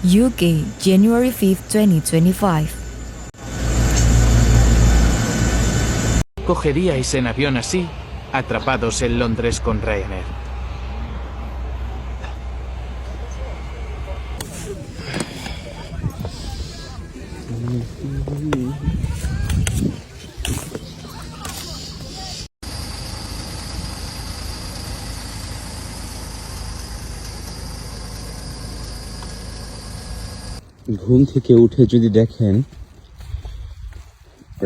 UK, January 5, 2025. ¿Cogeríais en avión así, atrapados en Londres con Ryanair? ঘুম থেকে উঠে যদি দেখেন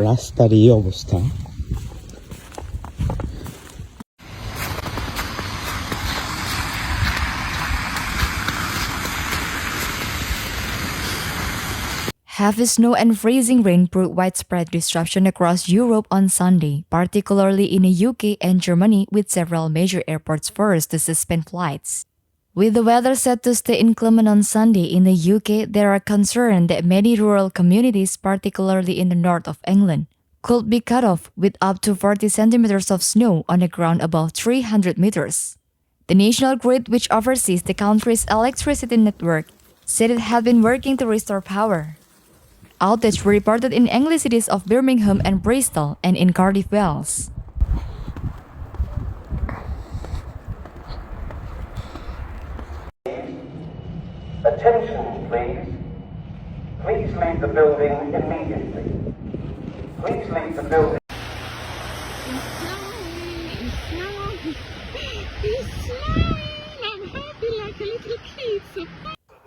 রাস্তার এই অবস্থা, Heavy snow and freezing rain brought widespread disruption across Europe on Sunday, particularly in the UK and Germany, with several major airports forced to suspend flights. With the weather set to stay inclement on Sunday in the UK, there are concerns that many rural communities, particularly in the north of England, could be cut off with up to 40 centimeters of snow on the ground above 300 meters. The national grid, which oversees the country's electricity network, said it had been working to restore power. Outages were reported in English cities of Birmingham and Bristol and in Cardiff, Wales. Attention, please. Please leave the building immediately. Please leave the building. It's snowing. I'm happy like a little kid.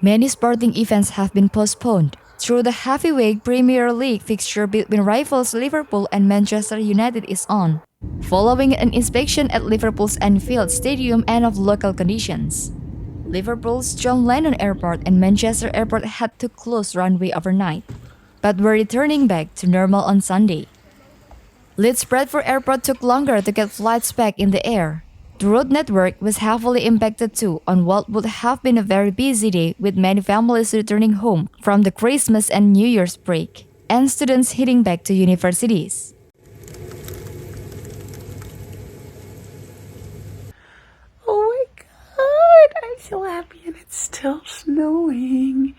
Many sporting events have been postponed. Through the heavyweight Premier League fixture between rivals Liverpool and Manchester United is on, following an inspection at Liverpool's Anfield Stadium and of local conditions. Liverpool's John Lennon Airport and Manchester Airport had to close runway overnight, but were returning back to normal on Sunday. Leeds Bradford Airport took longer to get flights back in the air. The road network was heavily impacted too on what would have been a very busy day, with many families returning home from the Christmas and New Year's break, and students heading back to universities. Oh my god, I'm so happy and it's still snowing.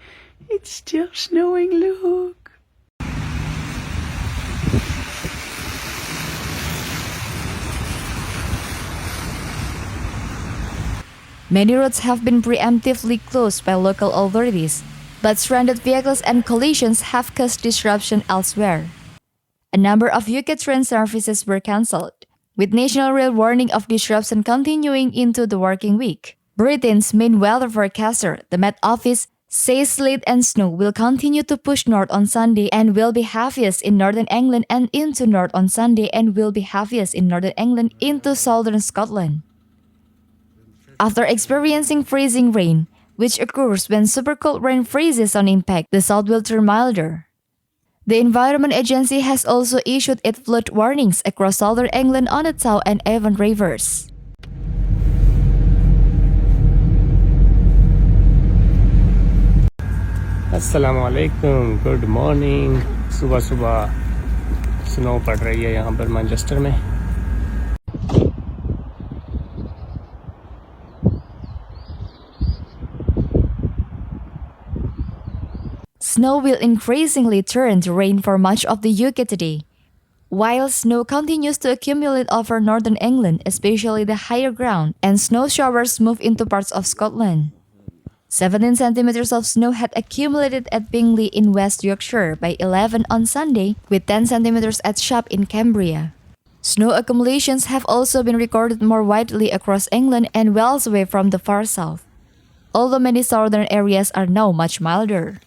It's still snowing, look. Many roads have been preemptively closed by local authorities, but stranded vehicles and collisions have caused disruption elsewhere. A number of UK train services were cancelled, with National Rail warning of disruption continuing into the working week. Britain's main weather forecaster, the Met Office, says sleet and snow will continue to push north on Sunday and will be heaviest in northern England and into north on Sunday and will be heaviest in northern England into southern Scotland. After experiencing freezing rain, which occurs when super cold rain freezes on impact, the south will turn milder. The Environment Agency has also issued its flood warnings across southern England on the Tawe and Avon rivers. अस्सलामुअलैकुम, good morning. सुबह सुबह snow पड़ रही है यहाँ पर Manchester में। Snow will increasingly turn to rain for much of the UK today. While snow continues to accumulate over northern England, especially the higher ground, and snow showers move into parts of Scotland. 17 centimeters of snow had accumulated at Bingley in West Yorkshire by 11 on Sunday, with 10 centimeters at Shap in Cumbria. Snow accumulations have also been recorded more widely across England and Wales away from the far south, although many southern areas are now much milder.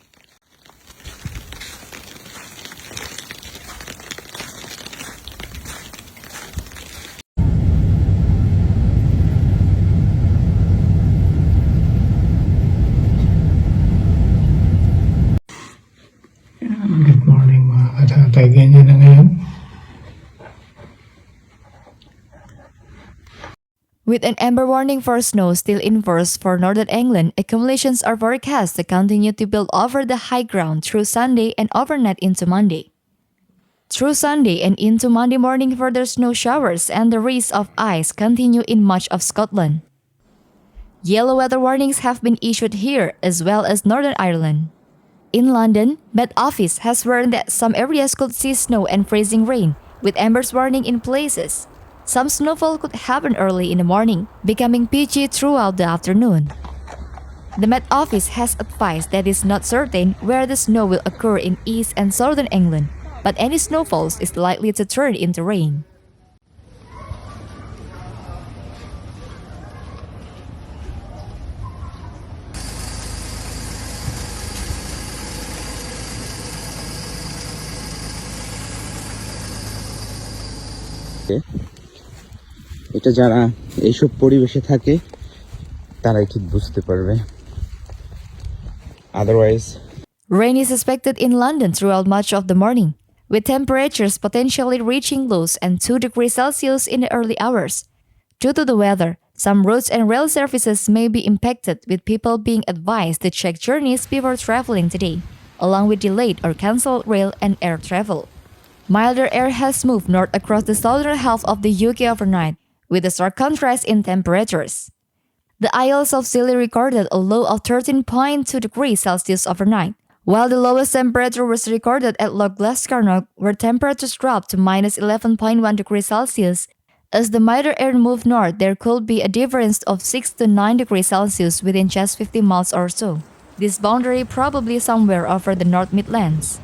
Good morning mga katatay, ganyan na ngayon. With an amber warning for snow still in force for northern England, accumulations are forecast to continue to build over the high ground through Sunday and overnight into Monday. Through Sunday and into Monday morning, further snow showers and the risk of ice continue in much of Scotland. Yellow weather warnings have been issued here as well as Northern Ireland. In London, Met Office has warned that some areas could see snow and freezing rain, with embers warning in places. Some snowfall could happen early in the morning, becoming pitchy throughout the afternoon. The Met Office has advised that it is not certain where the snow will occur in East and Southern England, but any snowfalls is likely to turn into rain. এটা যারা এইসব পরিবেশে থাকে তারাই ঠিক বুঝতে পারবে। Otherwise, Rain is expected in London throughout much of the morning, with temperatures potentially reaching lows and 2 degrees Celsius in the early hours. Due to the weather, some roads and rail services may be impacted, with people being advised to check journeys before traveling today, along with delayed or cancelled rail and air travel. Milder air has moved north across the southern half of the UK overnight, with a stark contrast in temperatures. The Isles of Scilly recorded a low of 13.2 degrees Celsius overnight, while the lowest temperature was recorded at Loch Glascarnock, where temperatures dropped to minus 11.1 degrees Celsius. As the milder air moved north, there could be a difference of 6 to 9 degrees Celsius within just 50 miles or so. This boundary probably somewhere over the North Midlands.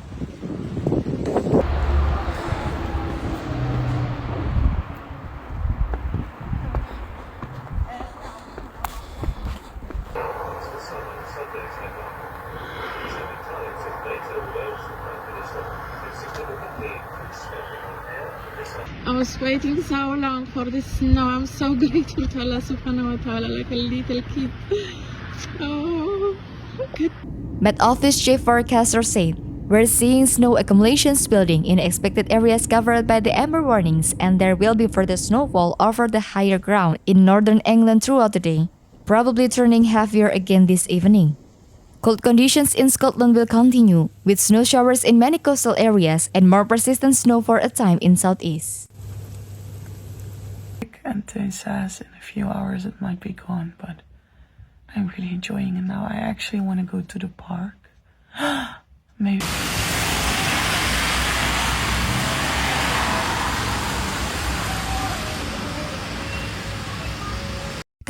I was waiting so long for this snow. I'm so grateful to Allah subhanahu wa ta'ala, like a little kid. Oh, good. Met Office chief forecaster said, "We're seeing snow accumulations building in expected areas covered by the amber warnings, and there will be further snowfall over the higher ground in northern England throughout the day, probably turning heavier again this evening." Cold conditions in Scotland will continue, with snow showers in many coastal areas and more persistent snow for a time in southeast. And it says in a few hours it might be gone, but I'm really enjoying it now. I actually want to go to the park. Maybe.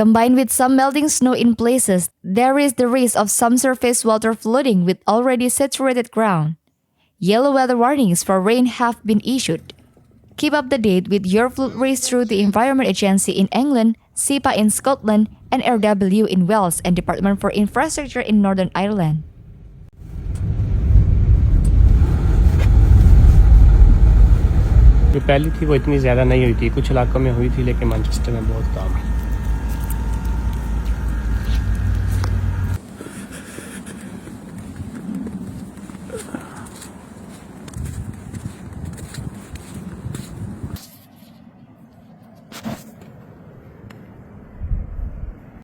Combined with some melting snow in places, there is the risk of some surface water flooding with already saturated ground. Yellow weather warnings for rain have been issued. Keep up to date with your flood risk through the Environment Agency in England, SEPA in Scotland, and RW in Wales and Department for Infrastructure in Northern Ireland. जो पहली थी वो इतनी ज़्यादा नहीं हुई थी, कुछ इलाकों में हुई थी, लेकिन मैनचेस्टर में बहुत कम है।